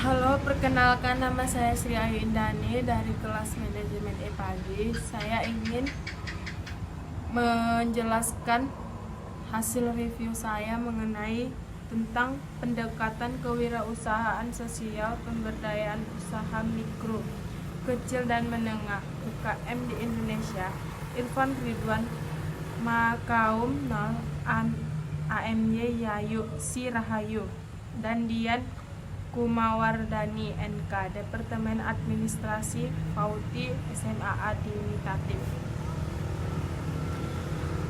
Halo, perkenalkan nama saya Sri Ayu Indani dari kelas manajemen EPAGI. Saya ingin menjelaskan hasil review saya mengenai tentang pendekatan kewirausahaan sosial pemberdayaan usaha mikro, kecil dan menengah (UKM) di Indonesia. Irfan Ridwan Makaum 0 AMY Yayu Si Rahayu dan Dian Kumawardani NK Departemen Administrasi Fauti SMA Administratif.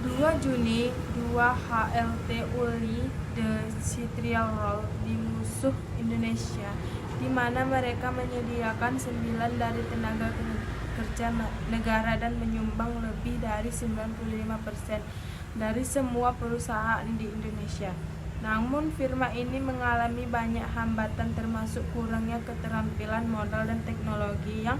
2 Juni 2 HLT Uli The Citrial Roll di Musuh Indonesia, di mana mereka menyediakan 9 dari tenaga kerja negara dan menyumbang lebih dari 95% dari semua perusahaan di Indonesia. Namun firma ini mengalami banyak hambatan termasuk kurangnya keterampilan modal dan teknologi yang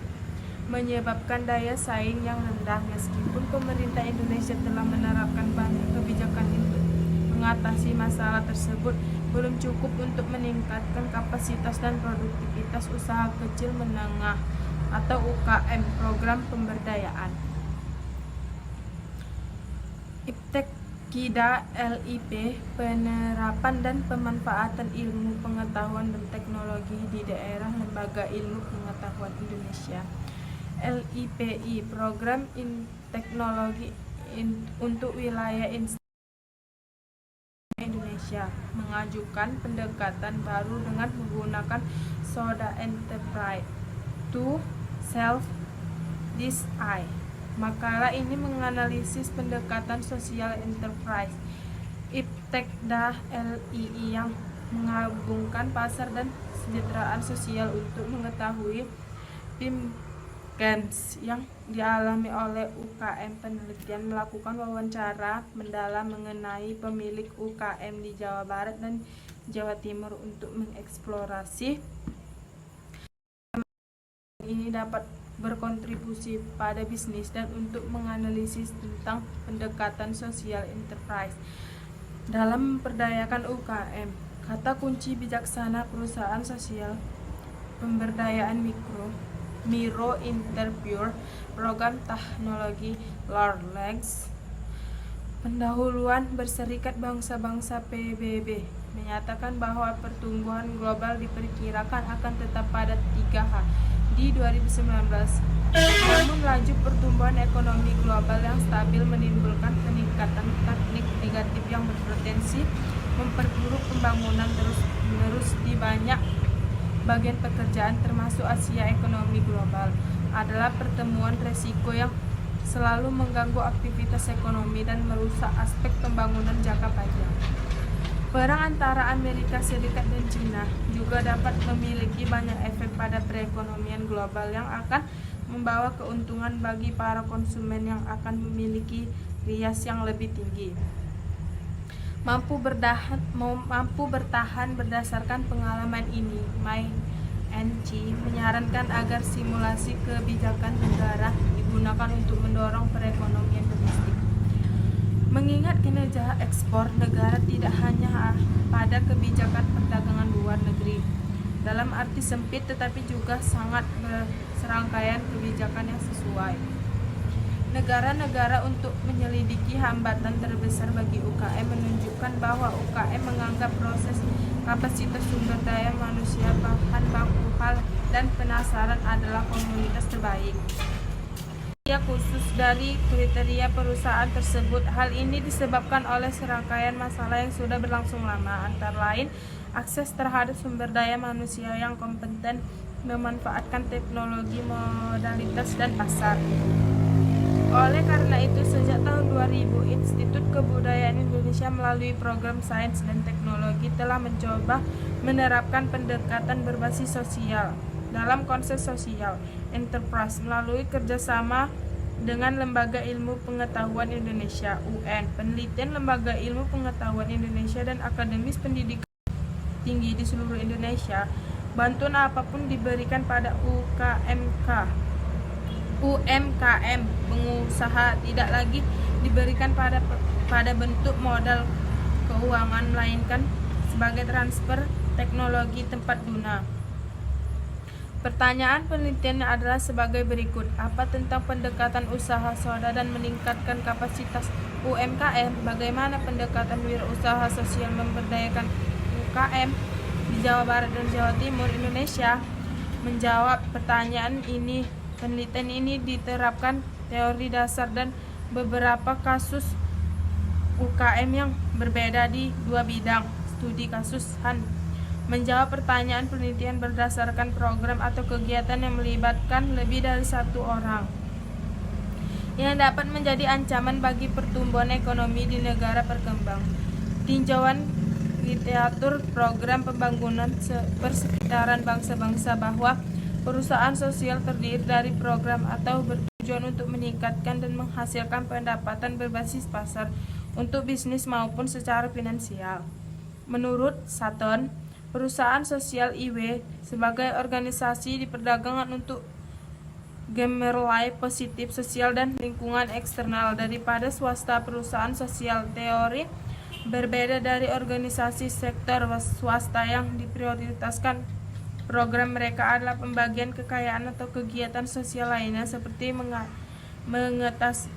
menyebabkan daya saing yang rendah. Meskipun pemerintah Indonesia telah menerapkan banyak kebijakan untuk mengatasi masalah tersebut, belum cukup untuk meningkatkan kapasitas dan produktivitas usaha kecil menengah atau UKM program pemberdayaan. Iptek Kida LIP Penerapan dan Pemanfaatan Ilmu Pengetahuan dan Teknologi di Daerah Lembaga Ilmu Pengetahuan Indonesia LIPI Program Teknologi untuk Wilayah Indonesia mengajukan pendekatan baru dengan menggunakan SODA Enterprise to Self Design. Makalah ini menganalisis pendekatan sosial enterprise Iptekda LII yang menggabungkan pasar dan kesejahteraan sosial untuk mengetahui pimpens yang dialami oleh UKM. Penelitian melakukan wawancara mendalam mengenai pemilik UKM di Jawa Barat dan Jawa Timur untuk mengeksplorasi ini dapat berkontribusi pada bisnis dan untuk menganalisis tentang pendekatan sosial enterprise dalam memperdayakan UKM. Kata kunci bijaksana perusahaan sosial pemberdayaan Miro Interpure Program Teknologi Lorlegs Pendahuluan Berserikat Bangsa-Bangsa PBB menyatakan bahwa pertumbuhan global diperkirakan akan tetap pada 3H di 2019. Namun laju pertumbuhan ekonomi global yang stabil menimbulkan peningkatan teknik negatif yang berpotensi memperburuk pembangunan terus-menerus di banyak bagian pekerjaan termasuk Asia. Ekonomi global adalah pertemuan resiko yang selalu mengganggu aktivitas ekonomi dan merusak aspek pembangunan jangka panjang. Perang antara Amerika Serikat dan China juga dapat memiliki banyak efek pada perekonomian global yang akan membawa keuntungan bagi para konsumen yang akan memiliki rias yang lebih tinggi. Mampu bertahan berdasarkan pengalaman ini, McKinsey menyarankan agar simulasi kebijakan negara digunakan untuk mendorong perekonomian domestik. Mengingat kinerja ekspor negara tidak hanya pada kebijakan perdagangan luar negeri dalam arti sempit, tetapi juga sangat berserangkaian kebijakan yang sesuai. Negara-negara untuk menyelidiki hambatan terbesar bagi UKM menunjukkan bahwa UKM menganggap proses kapasitas sumber daya manusia, bahan baku, hal dan penasaran adalah komunitas terbaik khusus dari kriteria perusahaan tersebut. Hal ini disebabkan oleh serangkaian masalah yang sudah berlangsung lama, antara lain akses terhadap sumber daya manusia yang kompeten, memanfaatkan teknologi, modalitas, dan pasar. Oleh karena itu, sejak tahun 2000, Institut Kebudayaan Indonesia melalui program Sains dan Teknologi telah mencoba menerapkan pendekatan berbasis sosial dalam konsep sosial enterprise melalui kerjasama dengan Lembaga Ilmu Pengetahuan Indonesia (UN), penelitian Lembaga Ilmu Pengetahuan Indonesia, dan akademis pendidikan tinggi di seluruh Indonesia. Bantuan apapun diberikan pada UMKM pengusaha tidak lagi diberikan pada bentuk modal keuangan, melainkan sebagai transfer teknologi tempat guna. Pertanyaan penelitian adalah sebagai berikut. Apa tentang pendekatan usaha soda dan meningkatkan kapasitas UMKM? Bagaimana pendekatan wirausaha sosial memberdayakan UKM di Jawa Barat dan Jawa Timur Indonesia? Menjawab pertanyaan ini, penelitian ini diterapkan teori dasar dan beberapa kasus UKM yang berbeda di dua bidang studi kasus Menjawab pertanyaan penelitian berdasarkan program atau kegiatan yang melibatkan lebih dari satu orang yang dapat menjadi ancaman bagi pertumbuhan ekonomi di negara berkembang. Tinjauan literatur program pembangunan persekitaran bangsa-bangsa bahwa perusahaan sosial terdiri dari program atau bertujuan untuk meningkatkan dan menghasilkan pendapatan berbasis pasar untuk bisnis maupun secara finansial. Menurut Sutton, perusahaan sosial IW sebagai organisasi di perdagangan untuk gemerlai positif sosial dan lingkungan eksternal daripada swasta. Perusahaan sosial teori berbeda dari organisasi sektor swasta yang diprioritaskan program mereka adalah pembagian kekayaan atau kegiatan sosial lainnya seperti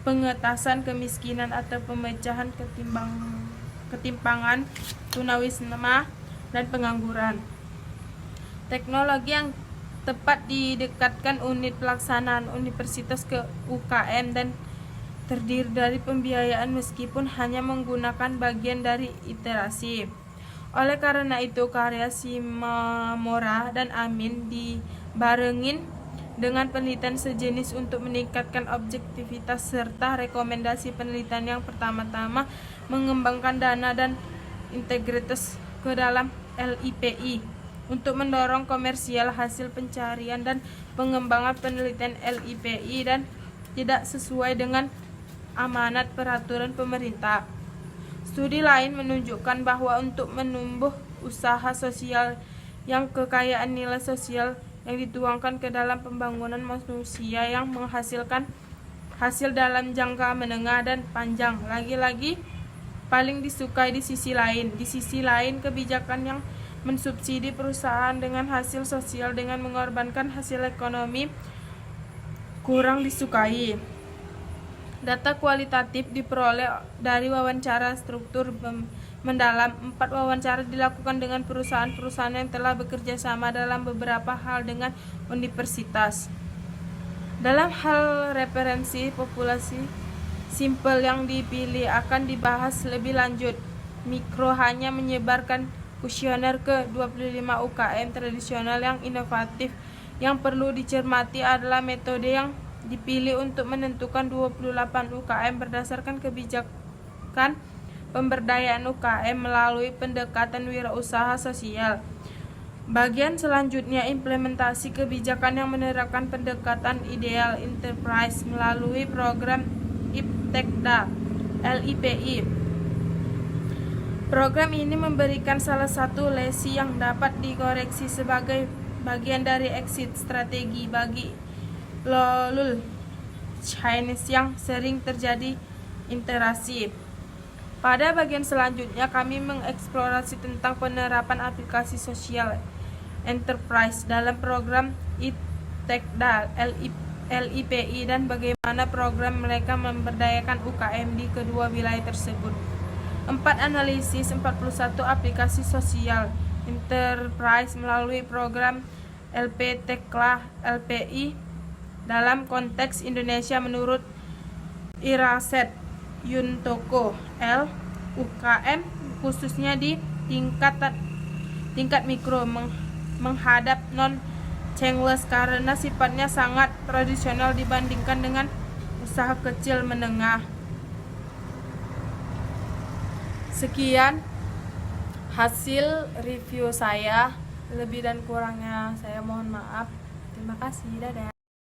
pengetasan kemiskinan atau pemecahan ketimpangan tunawisma dan pengangguran. Teknologi yang tepat didekatkan unit pelaksanaan universitas ke UKM dan terdiri dari pembiayaan meskipun hanya menggunakan bagian dari iterasi. Oleh karena itu, karya Shimomura dan Amin dibarengin dengan penelitian sejenis untuk meningkatkan objektivitas serta rekomendasi penelitian yang pertama-tama mengembangkan dana dan integritas ke dalam LIPI untuk mendorong komersial hasil pencarian dan pengembangan penelitian LIPI dan tidak sesuai dengan amanat peraturan pemerintah. Studi lain menunjukkan bahwa untuk menumbuh usaha sosial yang kekayaan nilai sosial yang dituangkan ke dalam pembangunan manusia yang menghasilkan hasil dalam jangka menengah dan panjang lagi-lagi paling disukai di sisi lain. Di sisi lain, kebijakan yang mensubsidi perusahaan dengan hasil sosial dengan mengorbankan hasil ekonomi kurang disukai. Data kualitatif diperoleh dari wawancara struktur mendalam. 4 wawancara dilakukan dengan perusahaan-perusahaan yang telah bekerja sama dalam beberapa hal dengan universitas. Dalam hal referensi populasi simpel yang dipilih akan dibahas lebih lanjut. Mikro hanya menyebarkan kuesioner ke 25 UKM tradisional yang inovatif. Yang perlu dicermati adalah metode yang dipilih untuk menentukan 28 UKM berdasarkan kebijakan pemberdayaan UKM melalui pendekatan wirausaha sosial. Bagian selanjutnya, implementasi kebijakan yang menerapkan pendekatan ideal enterprise melalui program IPTEKDA LIPI. Program ini memberikan salah satu lesi yang dapat dikoreksi sebagai bagian dari exit strategi bagi lulus Chinese yang sering terjadi interaksi. Pada bagian selanjutnya, kami mengeksplorasi tentang penerapan aplikasi sosial enterprise dalam program IPTEKDA LIPI dan bagaimana program mereka memberdayakan UKM di kedua wilayah tersebut. 4 analisis 41 aplikasi sosial enterprise melalui program LPTEKLA LPI dalam konteks Indonesia menurut Iraset Yuntoko L. UKM khususnya di tingkat mikro menghadap non-chainless karena sifatnya sangat tradisional dibandingkan dengan usaha kecil menengah. Sekian hasil review saya, lebih dan kurangnya saya mohon maaf. Terima kasih, dadah.